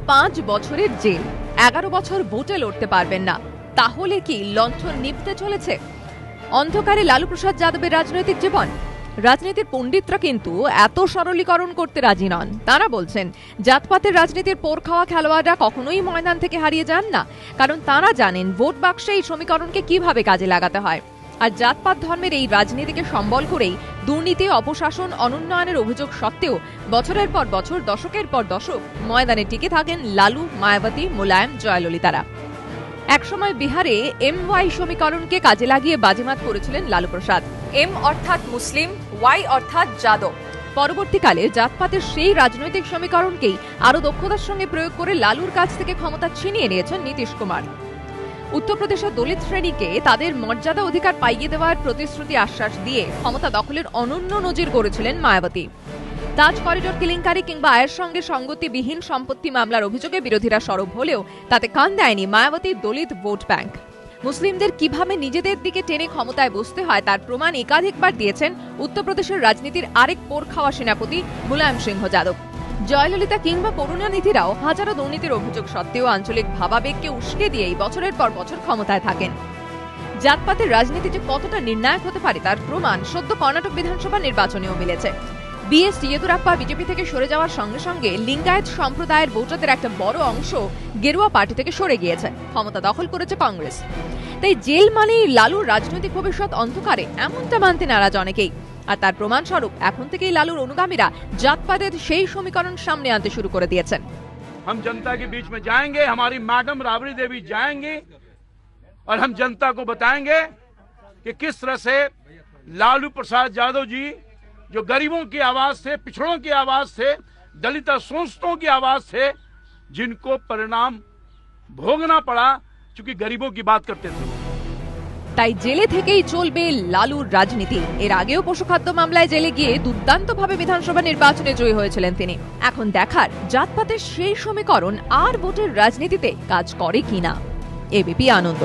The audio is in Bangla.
5 বছরের জেল, 11 বছর ভোটে লড়তে পারবেন না, তাহলে কি লণ্ঠন নিভতে চলেছে? অন্ধকারে লালু প্রসাদ যাদবের রাজনৈতিক জীবন। রাজনীতির পণ্ডিতরা কিন্তু এত সরলীকরণ করতে রাজি নন। তারা বলছেন, জাতপাতের রাজনীতির পোর খাওয়া খেলোয়াড়রা কখনোই ময়দান থেকে হারিয়ে যান না, কারণ তারা জানেন ভোট বাক্সে এই সমীকরণকে কিভাবে কাজে লাগাতে হয়। আর জাতপাত ধর্মের এই রাজনীতিকে সম্বল করেই দুর্নীতি, অপশাসন, অনুন্নয়নের অভিযোগ সত্ত্বেও বছরের পর বছর, দশকের পর দশক ময়দানে টিকে থাকেন লালু, মায়াবতী, মুলায়ম, জয়ললিতারা। একসময় বিহারে MY সমীকরণকে কাজে লাগিয়ে বাজিমাত করেছিলেন লালু প্রসাদ। M অর্থাৎ মুসলিম, Y অর্থাৎ যাদব। পরবর্তীকালে জাতপাতের সেই রাজনৈতিক সমীকরণকেই আরো দক্ষতার সঙ্গে প্রয়োগ করে লালুর কাছ থেকে ক্ষমতা ছিনিয়ে নিয়েছেন নীতিশ কুমার। উত্তরপ্রদেশের দলিত শ্রেণীকে তাদের মর্যাদা অধিকার পাইয়ে দেওয়ার প্রতিশ্রুতি আশ্বাস দিয়ে ক্ষমতা দখলের অনন্য নজির গড়েছিলেন মায়াবতী। তাজ করিডোর কেলেঙ্কারি কিংবা আয়ের সঙ্গে সঙ্গতিবিহীন সম্পত্তি মামলার অভিযোগে বিরোধীরা সরব হলেও তাতে কান দেয়নি মায়াবতীর দলিত ভোট ব্যাংক। মুসলিমদের কিভাবে নিজেদের দিকে টেনে ক্ষমতায় বসতে হয় তার প্রমাণ একাধিকবার দিয়েছেন উত্তরপ্রদেশের রাজনীতির আরেক পোর খাওয়া সেনাপতি মুলায়ম সিংহ যাদব। জয়ললিতা কিংবা করুণানিধিরাও হাজারো দুর্নীতির অভিযোগ সত্ত্বেও আঞ্চলিক ভাবাবেগকে উস্কে দিয়েই বছরের পর বছর ক্ষমতায় থাকেন। জাতপাতের রাজনীতি যে কতটা নির্ণায়ক হতে পারে তার প্রমাণ সদ্য কর্ণাটক বিধানসভা নির্বাচনেও মিলেছে। BS ইয়েদুরাপ্পা বিজেপি থেকে সরে যাওয়ার সঙ্গে সঙ্গে লিঙ্গায়েত সম্প্রদায়ের ভোটারদের একটা বড় অংশ গেরুয়া পার্টি থেকে সরে গিয়েছে, ক্ষমতা দখল করেছে কংগ্রেস। তাই জেল মানেই লালুর রাজনৈতিক ভবিষ্যৎ অন্ধকারে, এমনটা মানতে নারাজ অনেকেই। আর তার প্রমাণস্বরূপ এখন থেকেই লালুর অনুগামীরা জাতপাতের সেই সমীকরণ সামনে আনতে শুরু করে দিয়েছেন। हम जनता के बीच में जाएंगे, हमारी मैडम राबड़ी देवी जाएंगी और हम जनता को बताएंगे कि किस तरह से लालू प्रसाद यादव जी जो गरीबों की आवाज थे, पिछड़ों की आवाज थे, दलित शोषितों की आवाज थे, जिनको परिणाम भोगना पड़ा क्योंकि गरीबों की बात करते थे। তাই জেলে থেকেই চলবে লালুর রাজনীতি। এর আগেও পশুখাদ্য মামলায় জেলে গিয়ে দুর্দান্তভাবে বিধানসভা নির্বাচনে জয়ী হয়েছিলেন তিনি। এখন দেখার জাতপাতের সেই সমীকরণ আর ভোটের রাজনীতিতে কাজ করে কিনা। ABP আনন্দ।